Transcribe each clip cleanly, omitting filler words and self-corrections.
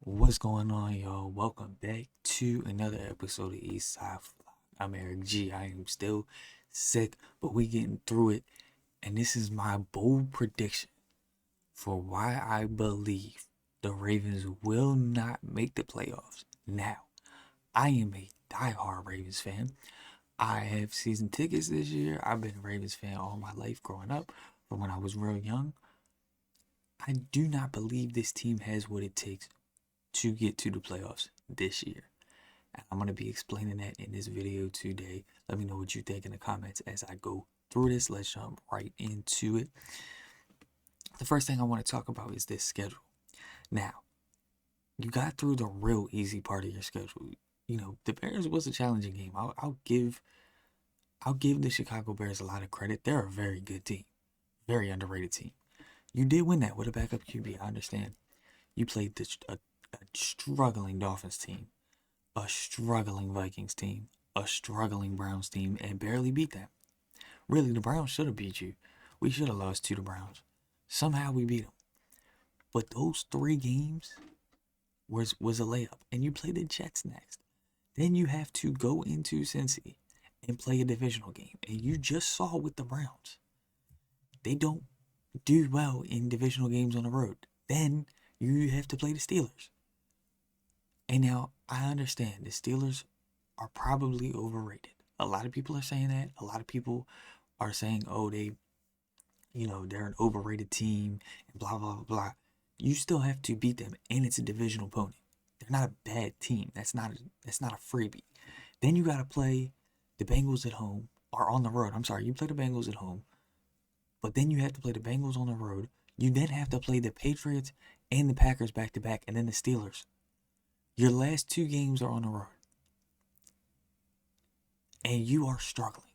What's going on, y'all? Welcome back to another episode of Eastside Vlog. I'm Eric G. I am still sick, but we getting through it. And this is my bold prediction for why I believe the Ravens will not make the playoffs. Now, I am a diehard Ravens fan. I have season tickets this year. I've been a Ravens fan all my life growing up, from when I was real young. I do not believe this team has what it takes to get to the playoffs this year. And I'm going to be explaining that in this video today. Let me know what you think in the comments as I go through this. Let's jump right into it. The first thing I want to talk about is this schedule. Now, you got through the real easy part of your schedule. You know, the Bears was a challenging game. I'll give the Chicago Bears a lot of credit. They're a very good team. Very underrated team. You did win that with a backup QB, I understand. You played a struggling Dolphins team, a struggling Vikings team, a struggling Browns team, and barely beat them. Really, the Browns should have beat you. We should have lost to the Browns. Somehow we beat them. But those 3 games was a layup. And you play the Jets next. Then you have to go into Cincy and play a divisional game. And you just saw with the Browns, they don't do well in divisional games on the road. Then you have to play the Steelers. And now I understand the Steelers are probably overrated. A lot of people are saying that. A lot of people are saying, oh, they're an overrated team and blah, blah, blah. You still have to beat them, and it's a divisional opponent. They're not a bad team. That's not a freebie. Then you got to play the Bengals at home, or on the road. I'm sorry, you play the Bengals at home, but then you have to play the Bengals on the road. You then have to play the Patriots and the Packers back-to-back, and then the Steelers. Your last 2 games are on the road. And you are struggling.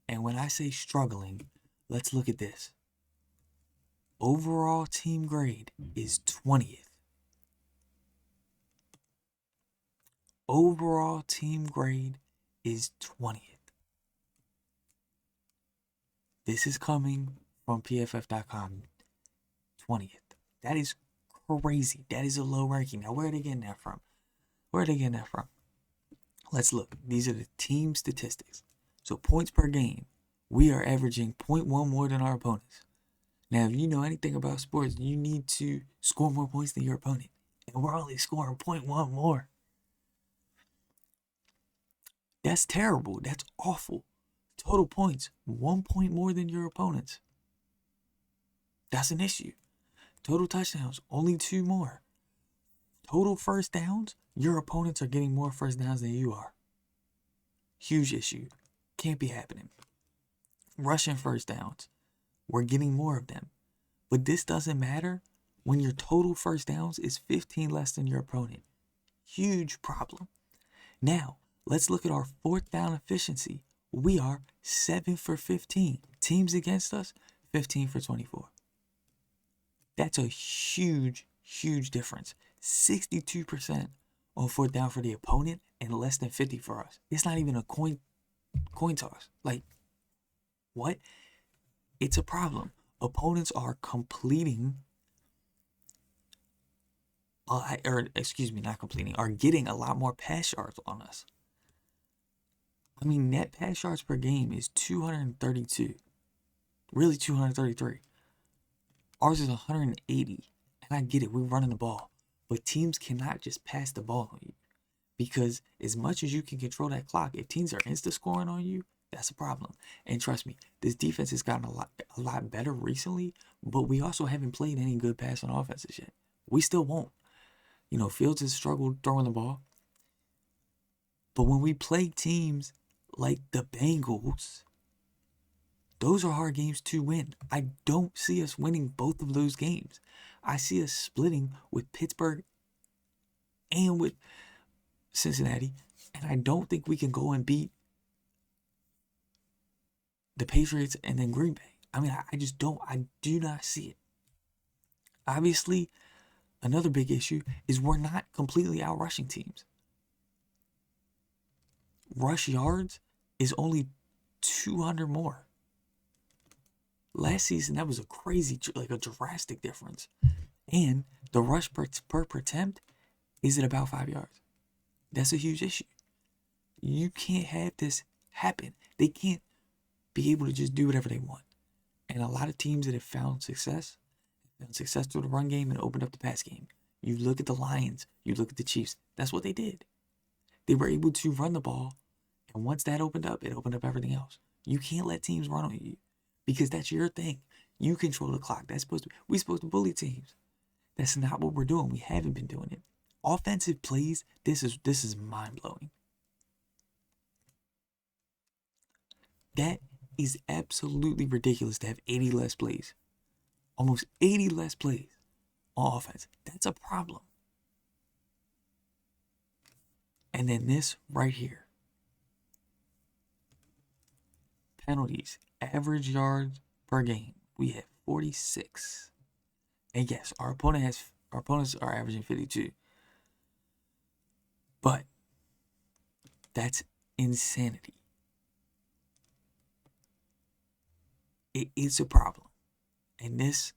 And when I say struggling, let's look at this. Overall team grade is 20th. Overall team grade is 20th. This is coming from PFF.com. 20th. That is crazy. That is a low ranking. Now, where are they getting that from? Let's look. These are the team statistics. So, points per game. We are averaging 0.1 more than our opponents. Now, if you know anything about sports, you need to score more points than your opponent. And we're only scoring 0.1 more. That's terrible. That's awful. Total points, 1 point more than your opponents. That's an issue. Total touchdowns, only 2 more. Total first downs, your opponents are getting more first downs than you are. Huge issue. Can't be happening. Rushing first downs, we're getting more of them. But this doesn't matter when your total first downs is 15 less than your opponent. Huge problem. Now, let's look at our 4th down efficiency. We are 7 for 15. Teams against us, 15 for 24. That's a huge, huge difference. 62% on 4th down for the opponent and less than 50 for us. It's not even a coin toss. Like, what? It's a problem. Opponents are completing, are getting a lot more pass yards on us. I mean, net pass yards per game is 232. Really 233. Ours is 180. And I get it, we're running the ball. But teams cannot just pass the ball on you. Because as much as you can control that clock, if teams are insta-scoring on you, that's a problem. And trust me, this defense has gotten a lot better recently, but we also haven't played any good passing offenses yet. We still won't. You know, Fields has struggled throwing the ball. But when we play teams like the Bengals, those are hard games to win. I don't see us winning both of those games. I see us splitting with Pittsburgh and with Cincinnati. And I don't think we can go and beat the Patriots and then Green Bay. I mean, I just don't. I do not see it. Obviously, another big issue is we're not completely out-rushing teams. Rush yards is only 200 more. Last season, that was a crazy, like a drastic difference. And the rush per attempt is at about 5 yards. That's a huge issue. You can't have this happen. They can't be able to just do whatever they want. And a lot of teams that have found success through the run game and opened up the pass game. You look at the Lions, you look at the Chiefs. That's what they did. They were able to run the ball, and once that opened up, it opened up everything else. You can't let teams run on you because that's your thing. You control the clock. We're supposed to bully teams. That's not what we're doing. We haven't been doing it. Offensive plays, this is mind-blowing. That is absolutely ridiculous to have 80 less plays. Almost 80 less plays on offense. That's a problem. And then this right here. Penalties. Average yards per game. We have 46. And yes, our opponents are averaging 52. But that's insanity. It is a problem. And this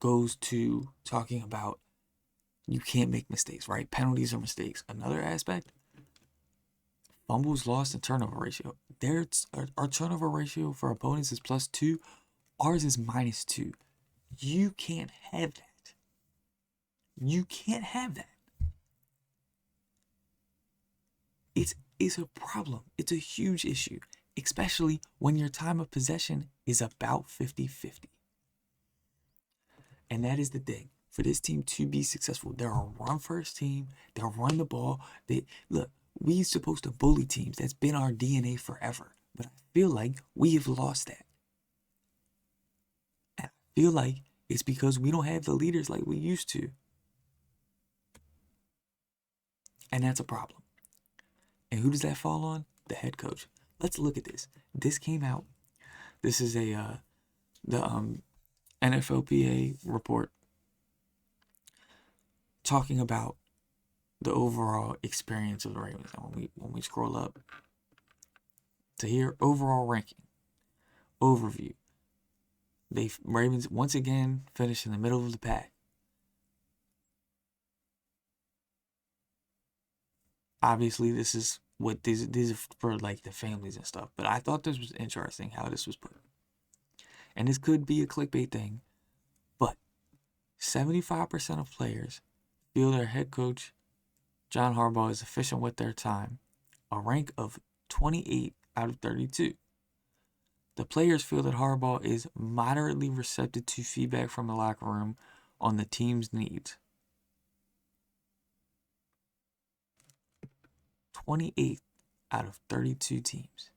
goes to talking about you can't make mistakes, right? Penalties are mistakes. Another aspect, fumbles lost and turnover ratio. Our turnover ratio for opponents is +2. Ours is -2. You can't have that. You can't have that. It's a problem. It's a huge issue, especially when your time of possession is about 50-50. And that is the thing. For this team to be successful, they're a run-first team. They'll run the ball. We're supposed to bully teams. That's been our DNA forever. But I feel like we have lost that. And I feel like it's because we don't have the leaders like we used to. And that's a problem. And who does that fall on? The head coach. Let's look at this. This came out. This is the NFLPA report talking about the overall experience of the Ravens. And when we scroll up to here, overall ranking, overview. Ravens once again finished in the middle of the pack. Obviously, this is what these are for, like the families and stuff. But I thought this was interesting how this was put. And this could be a clickbait thing, but 75% of players feel their head coach, John Harbaugh, is efficient with their time, a rank of 28 out of 32. The players feel that Harbaugh is moderately receptive to feedback from the locker room on the team's needs. 28 out of 32 teams.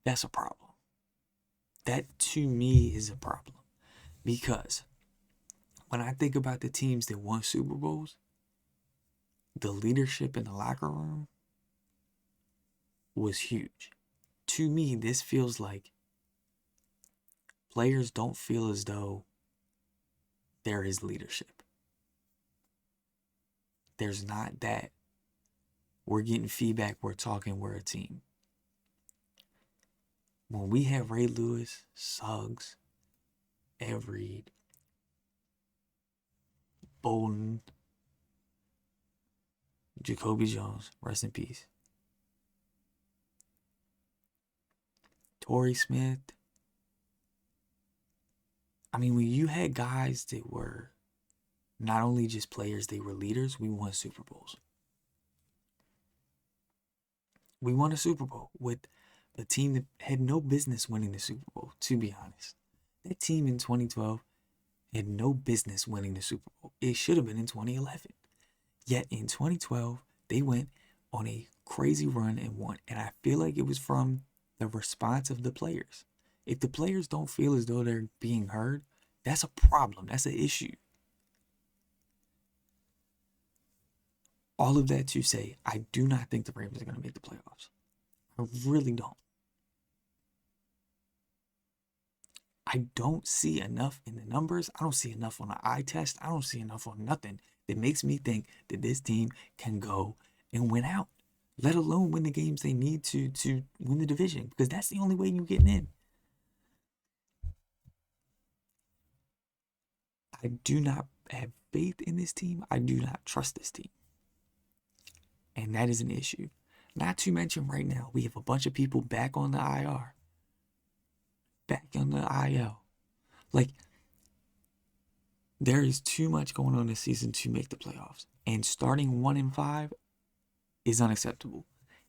That's a problem. That, to me, is a problem. Because when I think about the teams that won Super Bowls, the leadership in the locker room was huge. To me, this feels like players don't feel as though there is leadership. There's not that. We're getting feedback, we're talking, we're a team. When we have Ray Lewis, Suggs, Ed Reed, Bolden, Jacoby Jones, rest in peace, Torrey Smith. I mean, when you had guys that were not only just players, they were leaders, we won Super Bowls. We won a Super Bowl with a team that had no business winning the Super Bowl, to be honest. That team in 2012 had no business winning the Super Bowl. It should have been in 2011. Yet in 2012, they went on a crazy run and won. And I feel like it was from the response of the players. If the players don't feel as though they're being heard, that's a problem. That's an issue. All of that to say, I do not think the Ravens are going to make the playoffs. I really don't. I don't see enough in the numbers. I don't see enough on the eye test. I don't see enough on nothing that makes me think that this team can go and win out, let alone win the games they need to win the division, because that's the only way you're getting in. I do not have faith in this team. I do not trust this team. And that is an issue. Not to mention right now, we have a bunch of people back on the IR. Back on the IL. Like, there is too much going on this season to make the playoffs. And starting 1-5 is unacceptable.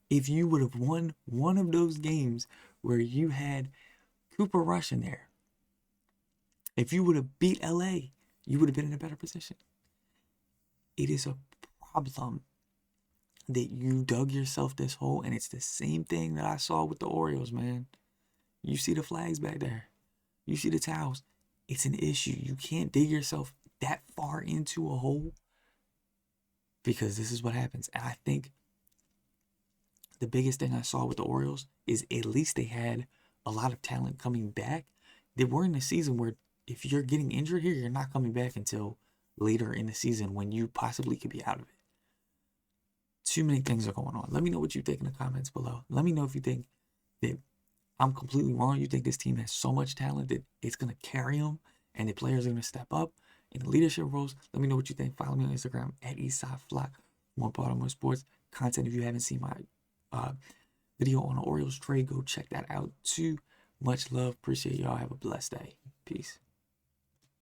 If you would have won one of those games where you had Cooper Rush in there, if you would have beat LA, you would have been in a better position. It is a problem that you dug yourself this hole, and it's the same thing that I saw with the Orioles, man. You see the flags back there. You see the towels. It's an issue. You can't dig yourself that far into a hole because this is what happens. And I think the biggest thing I saw with the Orioles is at least they had a lot of talent coming back. They were in a season where if you're getting injured here, you're not coming back until later in the season when you possibly could be out of it. Too many things are going on. Let me know what you think in the comments below. Let me know if you think that I'm completely wrong. You think this team has so much talent that it's going to carry them and the players are going to step up in the leadership roles. Let me know what you think. Follow me on Instagram at EastsideFlock. More Baltimore sports content. If you haven't seen my video on the Orioles trade, go check that out too. Much love. Appreciate y'all. Have a blessed day. Peace.